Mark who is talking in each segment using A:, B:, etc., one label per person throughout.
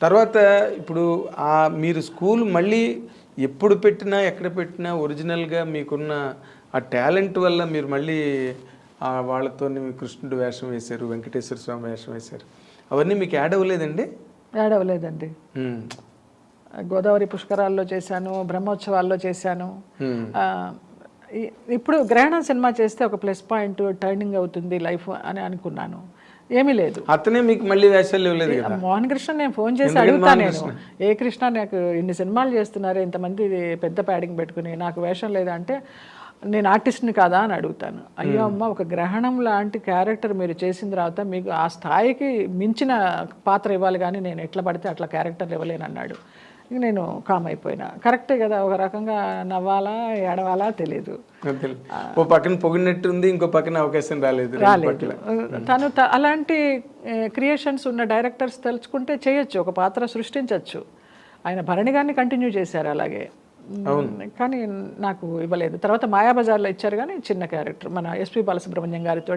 A: తర్వాత ఇప్పుడు మీరు స్కూల్ మళ్ళీ ఎప్పుడు పెట్టినా ఎక్కడ పెట్టినా ఒరిజినల్గా మీకున్న ఆ టాలెంట్ వల్ల మీరు మళ్ళీ వాళ్ళతో కృష్ణుడు వేషం వేశారు, వెంకటేశ్వర స్వామి వేషం వేశారు. అవన్నీ మీకు యాడ్ అవ్వలేదండి?
B: యాడ్ అవ్వలేదండి. గోదావరి పుష్కరాల్లో చేశాను, బ్రహ్మోత్సవాల్లో చేశాను. ఇప్పుడు గ్రహణం సినిమా చేస్తే ఒక ప్లస్ పాయింట్, టర్నింగ్ అవుతుంది లైఫ్ అని అనుకున్నాను. ఏమీ లేదు.
A: అతనే మీకు మళ్ళీ వేషాలు ఇవ్వలేదు కదా?
B: మోహన్ కృష్ణ నేను ఫోన్ చేసి అడుగుతా, నేను ఏ కృష్ణ నాకు ఇన్ని సినిమాలు చేస్తున్నారు, ఇంతమంది పెద్ద ప్యాడింగ్ పెట్టుకుని నాకు వేషం లేదా అంటే నేను ఆర్టిస్ట్ని కాదా అని అడుగుతాను. అయ్యో అమ్మ, ఒక గ్రహణం లాంటి క్యారెక్టర్ మీరు చేసిన తర్వాత మీకు ఆ స్థాయికి మించిన పాత్ర ఇవ్వాలి, కానీ నేను ఎట్లా పడితే అట్లా క్యారెక్టర్ ఇవ్వలేను అన్నాడు. నేను కామ్ అయిపోయినా. కరెక్టే కదా, ఒక రకంగా నవ్వాలా ఏడవాలా తెలియదు.
A: ఓ పక్కన పొగినట్టుంది, ఇంకో పక్కన అవకాశం రాలేదు.
B: తను అలాంటి క్రియేషన్స్ ఉన్న డైరెక్టర్స్ తలుచుకుంటే చేయొచ్చు, ఒక పాత్ర సృష్టించవచ్చు. ఆయన భరణి గారిని కంటిన్యూ చేశారు అలాగే, కానీ నాకు ఇవ్వలేదు. తర్వాత మాయాబజార్లో ఇచ్చారు, కానీ చిన్న క్యారెక్టర్. మన ఎస్పి బాలసుబ్రహ్మణ్యం గారితో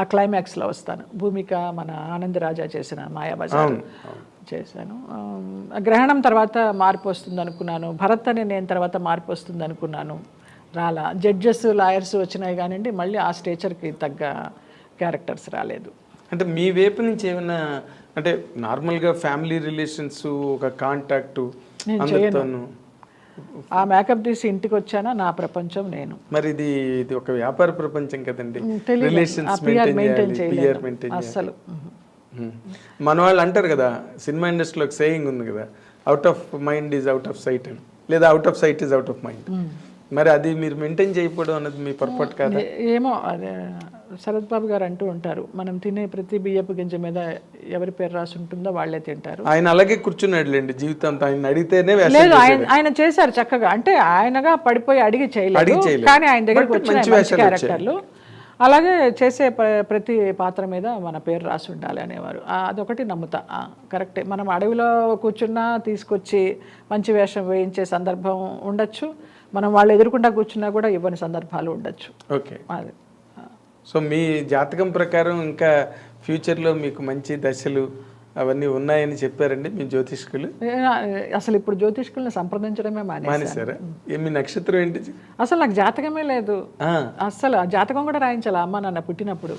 B: ఆ క్లైమాక్స్లో వస్తాను. భూమిక మన ఆనంద్ రాజా చేసిన మాయాబజార్ చేశాను. గ్రహణం తర్వాత మార్పు వస్తుంది అనుకున్నాను, భరత్ అని నేను తర్వాత మార్పు వస్తుంది అనుకున్నాను, రాలా. జడ్జెస్ లాయర్స్ వచ్చినాయి కానివ్వండి, మళ్ళీ ఆ స్టేచర్కి తగ్గ క్యారెక్టర్స్ రాలేదు.
A: అంటే మీ వైపు నుంచి ఏమైనా, అంటే నార్మల్గా ఫ్యామిలీ రిలేషన్స్, ఒక కాంటాక్టు అందరితోనూ
B: ఆ మేకప్ తీసి ఇంటికి వచ్చానా, నా ప్రపంచం నేను.
A: మరి ఇది ఒక వ్యాపార ప్రపంచం కదండి,
B: అసలు.
A: మన వాళ్ళు అంటారు కదా, సినిమా ఇండస్ట్రీలో ఒక సేయింగ్ ఉంది కదా, out of mind is out of sight అని, లేదా out of sight is out of mind. మరి అది మీరు మెయింటైన్ చేయకపోవడం అన్నది మీ పొరపాటు కాదా?
B: ఏమో, అదే శరత్ బాబు గారు అంటూ ఉంటారు, మనం తినే ప్రతి బియ్యపు గింజ మీద ఎవరి పేరు రాసి ఉంటుందో వాళ్ళే తింటారు.
A: ఆయన అలాగే కూర్చున్నాడులేండి జీవితంతో. ఆయన అడిగితేనే
B: లేదు, ఆయన చేశారు చక్కగా. అంటే ఆయనగా పడిపోయి అడిగి చేయలేదు, కానీ ఆయన దగ్గరికి వచ్చిన క్యారెక్టర్లు అలాగే చేసే ప్రతి పాత్ర మీద మన పేరు రాసి ఉండాలి అనేవారు. అదొకటి నమ్ముతా, కరెక్టే. మనం అడవిలో కూర్చున్నా తీసుకొచ్చి మంచి వేషం వేయించే సందర్భం ఉండొచ్చు, మనం వాళ్ళు ఎదురుకుండా కూర్చున్నా కూడా ఇవ్వని సందర్భాలు ఉండొచ్చు.
A: ఓకే, అదే. సో మీ జాతకం ప్రకారం ఇంకా ఫ్యూచర్లో మీకు మంచి దశలు అవన్నీ ఉన్నాయని చెప్పారండి మీ జ్యోతిష్కులు?
B: అసలు ఇప్పుడు జ్యోతిష్కుల్ని సంప్రదించడమే
A: మానేశారా? మీ నక్షత్రం ఏంటి?
B: అసలు నాకు జాతకమే లేదు. అసలు ఆ జాతకం కూడా రాయించాలి అమ్మ నాన్న పుట్టినప్పుడు.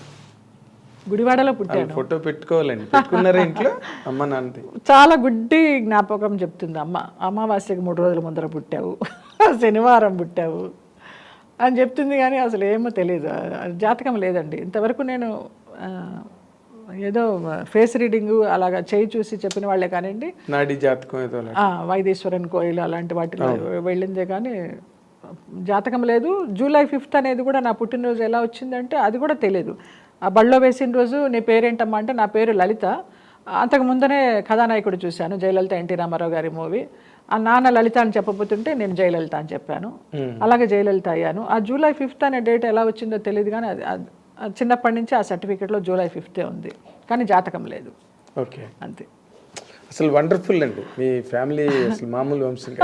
B: గుడివాడలో పుట్టాను.
A: ఫోటో పెట్టుకోవాలండి, పెట్టుకున్నారా ఇంట్లో అమ్మ నాన్నది?
B: చాలా గుడ్డి జ్ఞాపకం చెప్తుంది అమ్మ. అమావాస్యకి 3 రోజుల ముందర పుట్టావు, శనివారం పుట్టావు అని చెప్తుంది, కానీ అసలు ఏమో తెలియదు. జాతకం లేదండి ఇంతవరకు. నేను ఏదో ఫేస్ రీడింగ్ అలాగా చేయి చూసి చెప్పిన వాళ్ళే కానివ్వండి,
A: నాడి జాతకం
B: వైదేశ్వరన్ కోయిల్ అలాంటి వాటిలో వెళ్ళిందే కానీ జాతకం లేదు. జూలై 5th అనేది కూడా నా పుట్టినరోజు ఎలా వచ్చిందంటే అది కూడా తెలియదు. ఆ బళ్ళో వేసిన రోజు నీ పేరేంటమ్మా అంటే నా పేరు లలిత. అంతకు ముందనే కథానాయకుడు చూశాను, జయలలిత, ఎన్టీ రామారావు గారి మూవీ. ఆ నాన్న లలిత అని చెప్పబోతుంటే నేను జయలలిత అని చెప్పాను, అలాగే జయలలిత అయ్యాను. ఆ జూలై 5th అనే డేట్ ఎలా వచ్చిందో తెలియదు, కానీ చిన్నప్పటి నుంచి ఆ సర్టిఫికేట్లో జూలై 5th ఉంది, కానీ జాతకం లేదు.
A: ఓకే,
B: అంతే.
A: అసలు వండర్ఫుల్ అండి మీ ఫ్యామిలీ, అసలు మామూలు వంశం.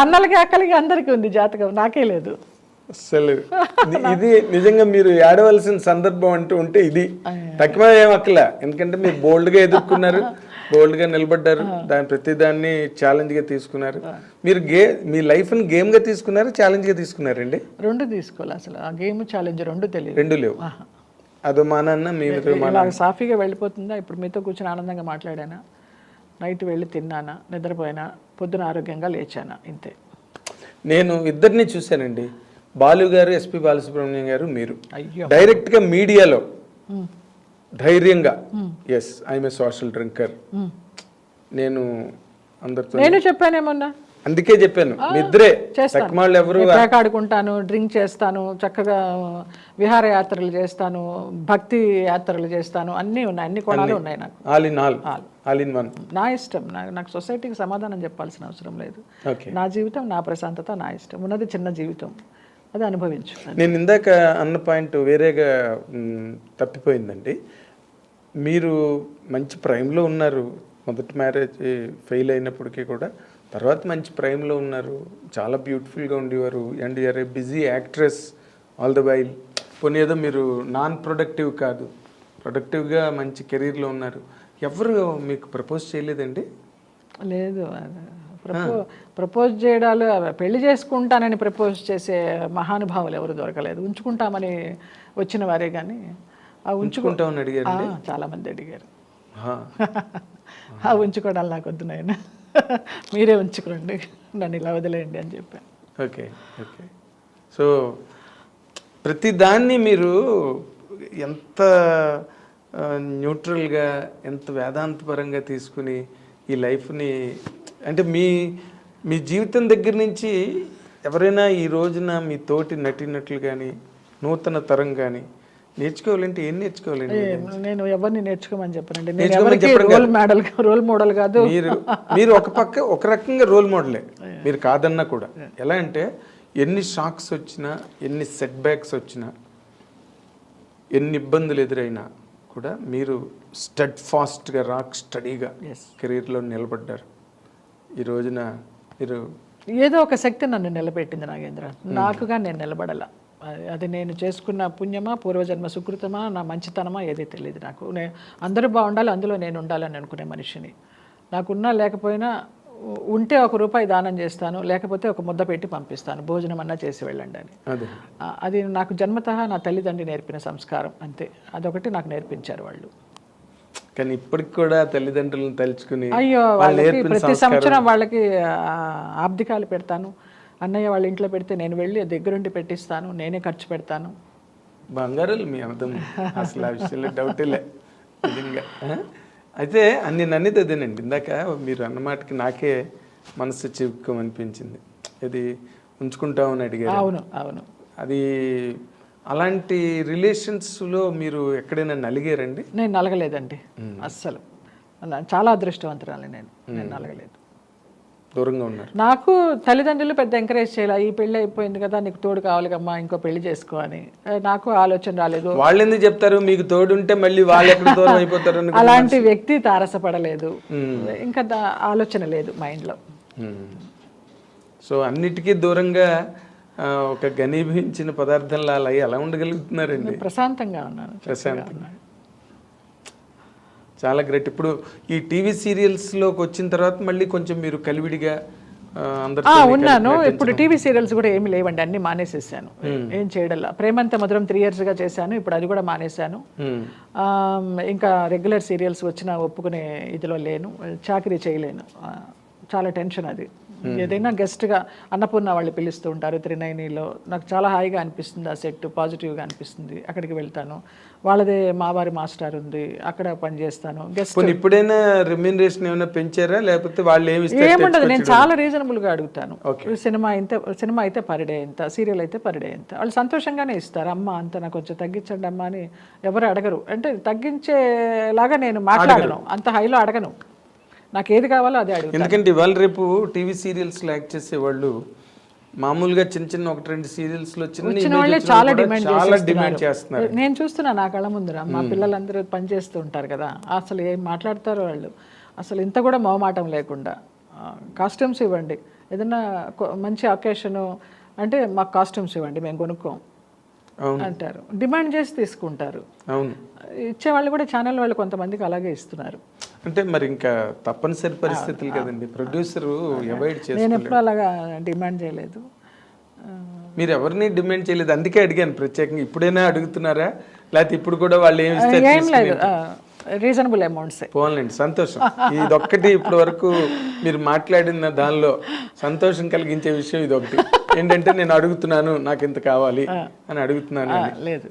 B: అన్నలకి అక్కలకి అందరికీ ఉంది జాతకం, నాకే లేదు.
A: అసలు ఇది నిజంగా మీరు ఆడవలసిన సందర్భం అంటూ ఉంటే ఇది తక్కువ ఏం అక్కల. ఎందుకంటే మీరు బోల్డ్గా ఎదుర్కొన్నారు, బోల్డ్గా నిలబడ్డారు, ప్రతి దాన్ని ఛాలెంజ్గా తీసుకున్నారు. మీరు మీ లైఫ్ని గేమ్గా తీసుకున్నారా, ఛాలెంజ్గా తీసుకున్నారండి?
B: రెండు తీసుకోవాలి. అసలు ఆ గేమ్ ఛాలెంజ్ రెండు తెలియదు,
A: రెండు లేవు. అదో మానన్న మీరు
B: సాఫీగా వెళ్ళిపోతుందా? ఇప్పుడు మీతో కూర్చొని ఆనందంగా మాట్లాడానా, నైట్ వెళ్ళి తిన్నానా, నిద్రపోయినా, పొద్దున ఆరోగ్యంగా లేచానా, ఇంతే.
A: నేను ఇద్దరిని చూశానండి, బాలు గారు, ఎస్పి బాలసుబ్రహ్మణ్యం గారు, మీరు డైరెక్ట్గా మీడియాలో ధైర్యంగా yes I'm a social drinker, నేను అందరితో
B: నేను చెప్పానేమన్నా,
A: అందుకే చెప్పాను నిద్రే తక్కువ ఎవరు
B: ఆడుకుంటాను, డ్రింక్ చేస్తాను, చక్కగా విహారయాత్రలు చేస్తాను, భక్తి యాత్రలు చేస్తాను, అన్నీ ఉన్నాయి, అన్ని కోణాలు ఉన్నాయి నాకు.
A: All in one.
B: నా ఇష్టం, నాకు సొసైటీకి సమాధానం చెప్పాల్సిన అవసరం లేదు. నా జీవితం, నా ప్రశాంతత, నా ఇష్టం. ఉన్నది చిన్న జీవితం, అది అనుభవించు.
A: నేను ఇందాక అన్న పాయింట్ వేరేగా తప్పిపోయిందండి. మీరు మంచి ప్రైమ్లో ఉన్నారు, మొదటి మ్యారేజ్ ఫెయిల్ అయినప్పటికీ కూడా తర్వాత మంచి ప్రైమ్లో ఉన్నారు, చాలా బ్యూటిఫుల్గా ఉండేవారు, and you're a busy actress all the while. పోనీ ఏదో మీరు నాన్ ప్రొడక్టివ్ కాదు, ప్రొడక్టివ్గా మంచి కెరీర్లో ఉన్నారు. ఎవరు మీకు ప్రపోజ్ చేయలేదండి?
B: లేదు, ప్రపోజ్ చేయడాలు, పెళ్లి చేసుకుంటానని ప్రపోజ్ చేసే మహానుభావులు ఎవరు దొరకలేదు. ఉంచుకుంటామని వచ్చిన వారే కానీ
A: ఉంచుకుంటామని అడిగారు
B: చాలామంది అడిగారు. ఉంచుకోవడాలు నాకు వద్దు నాయన, మీరే ఉంచుకోండి, నన్ను ఇలా వదిలేయండి అని చెప్పాను.
A: ఓకే. సో ప్రతిదాన్ని మీరు ఎంత న్యూట్రల్గా, ఎంత వేదాంతపరంగా తీసుకుని ఈ లైఫ్ని, అంటే మీ జీవితం దగ్గర నుంచి ఎవరైనా ఈ రోజున మీ తోటి నటినట్లు కానీ నూతన తరం కానీ నేర్చుకోవాలంటే ఏం నేర్చుకోవాలండి?
B: నేను ఎవరిని నేర్చుకోమని చెప్పానండి. నేను రోల్ మోడల్ కాదు.
A: మీరు ఒక రకంగా రోల్ మోడలే, మీరు కాదన్నా కూడా. ఎలా అంటే ఎన్ని షాక్స్ వచ్చినా, ఎన్ని సెట్ బ్యాక్స్ వచ్చినా, ఎన్ని ఇబ్బందులు ఎదురైనా కూడా మీరు స్టడ్ ఫాస్ట్గా, రాక్ స్టడీగా కెరీర్లో నిలబడ్డారు. ఈ రోజున మీరు
B: ఏదో ఒక శక్తి నన్ను నిలబెట్టింది నాగేంద్ర. నాకుగా నేను నిలబడాల. అది నేను చేసుకున్న పుణ్యమా, పూర్వజన్మ సుకృతమా, నా మంచితనమా ఏది తెలియదు నాకు. అందరూ బాగుండాలి, అందులో నేను ఉండాలని అనుకునే మనిషిని. నాకున్నా లేకపోయినా, ఉంటే ₹1 దానం చేస్తాను, లేకపోతే ఒక ముద్ద పెట్టి పంపిస్తాను, భోజనం అన్నా చేసి వెళ్ళండి అని. అది నాకు జన్మతః నా తల్లిదండ్రి నేర్పిన సంస్కారం, అంతే. అదొకటి నాకు నేర్పించారు వాళ్ళు.
A: కానీ ఇప్పటికి కూడా తల్లిదండ్రులను తలుచుకుని,
B: అయ్యో, వాళ్ళకి ప్రతి సంవత్సరం వాళ్ళకి ఆబ్దికాలు పెడతాను. అన్నయ్య వాళ్ళ ఇంట్లో పెడితే నేను వెళ్ళి దగ్గరుండి పెట్టిస్తాను, నేనే ఖర్చు పెడతాను.
A: బంగారాలు మీ అర్థం, అసలు ఆ విషయంలో డౌటే లే నిజంగా. అయితే నన్నిది అదేనండి, ఇందాక మీరు అన్నమాటకి నాకే మనసు చిక్కుమనిపించింది. ఇది ఉంచుకుంటామని అడిగారు.
B: అవును.
A: అది అలాంటి రిలేషన్స్లో మీరు ఎక్కడైనా నలిగారండి?
B: నేను నలగలేదండి అస్సలు. చాలా అదృష్టవంతురాలి నేను నలగలేదు.
A: దూరంగా ఉన్నారు.
B: నాకు తల్లిదండ్రులు పెద్ద ఎంకరేజ్ చేయాలి. ఈ పెళ్ళి అయిపోయింది కదా, నీకు తోడు కావాలి కమ్మా, ఇంకో పెళ్లి చేసుకో అని. నాకు ఆలోచన రాలేదు.
A: వాళ్ళు ఎందుకు చెప్తారు, మీకు తోడు ఉంటే మళ్ళీ వాళ్ళు ఎక్కడ దూరం అయిపోతారు?
B: అలాంటి వ్యక్తి తారసపడలేదు, ఇంకా ఆలోచన లేదు మైండ్లో.
A: సో అన్నిటికీ దూరంగా ఒక ఘనీభవించిన పదార్థంలా అలా ఎలా ఉండగలుగుతున్నారండి?
B: ప్రశాంతంగా ఉన్నాను.
A: చాలా గ్రేట్. ఇప్పుడు ఈ టీవీ సీరియల్స్లోకి వచ్చిన తర్వాత మళ్ళీ కొంచెం మీరు కలివిడిగా
B: ఉన్నాను. ఇప్పుడు టీవీ సీరియల్స్ కూడా ఏమి లేవండి, అన్ని మానేసేసాను. ఏం చేయడల్లా. ప్రేమంత మధురం 3 years చేశాను, ఇప్పుడు అది కూడా మానేశాను. ఇంకా రెగ్యులర్ సీరియల్స్ వచ్చినా ఒప్పుకునే ఇదిలో లేను, చాకరీ చేయలేను. చాలా టెన్షన్ అది. ఏదైనా గెస్ట్గా అన్నపూర్ణ వాళ్ళు పిలుస్తూ ఉంటారు త్రినయనిలో, నాకు చాలా హాయిగా అనిపిస్తుంది. ఆ సెట్ పాజిటివ్గా అనిపిస్తుంది, అక్కడికి వెళ్తాను. వాళ్ళదే మావారి మాస్టర్ ఉంది, అక్కడ పనిచేస్తాను. గెస్ట్
A: ఇప్పుడైనా రెమ్యూనరేషన్ ఏమైనా పెంచారా, లేకపోతే వాళ్ళు
B: ఏముండదు, నేను చాలా రీజనబుల్గా అడుగుతాను. సినిమా అయితే పర్ డే ఎంత, సీరియల్ అయితే పర్ డే ఎంత, వాళ్ళు సంతోషంగానే ఇస్తారు. అమ్మ అంత నాకు కొంచెం తగ్గించండి అమ్మ అని ఎవరు అడగరు. అంటే తగ్గించేలాగా నేను మాట్లాడను, అంత హైలో అడగను. నాకు ఏది కావాలో అదే అడుగుతాను.
A: ఎందుకంటే ఇవాళ రేపు టీవీ సీరియల్స్లో యాక్ట్ చేసేవాళ్ళు మామూలుగా చిన్న 1-2 సీరియల్స్లో వచ్చిన వాళ్ళే చాలా డిమాండ్ చేస్తున్నారు.
B: నేను చూస్తున్నా నా కళ్ళ ముందర, మా పిల్లలందరూ పనిచేస్తూ ఉంటారు కదా, అసలు ఏం మాట్లాడతారో వాళ్ళు. అసలు ఇంత కూడా మొహమాటం లేకుండా కాస్ట్యూమ్స్ ఇవ్వండి, ఏదన్నా మంచి అకేషను అంటే మాకు కాస్ట్యూమ్స్ ఇవ్వండి, మేము కొనుక్కోం అంటారు. డిమాండ్ చేసి తీసుకుంటారు.
A: అవును,
B: ఇచ్చేవాళ్ళు కూడా ఛానల్ వాళ్ళు కొంతమందికి అలాగే ఇస్తున్నారు.
A: అంటే మరి ఇంకా తప్పనిసరి పరిస్థితులు కదండి, ప్రొడ్యూసర్ అవాయిడ్ చేస్తారు.
B: నేను ఎప్పుడు అలాగా డిమాండ్ చేయలేదు.
A: మీరు ఎవరిని డిమాండ్ చేయలేదు, అందుకే అడిగాను ప్రత్యేకంగా. ఇప్పుడైనా అడుగుతున్నారా, లేకపోతే ఇప్పుడు కూడా వాళ్ళు ఏం
B: లేదు, రీజనబుల్ అమౌంట్స్.
A: పోన్లేండి, సంతోషం. ఇదొక్కటి ఇప్పటి వరకు మీరు మాట్లాడిన దానిలో సంతోషం కలిగించే విషయం ఇదొకటి ఏంటంటే, నేను అడుగుతున్నాను నాకు ఇంత కావాలి అని అడుగుతున్నాను.
B: లేదు.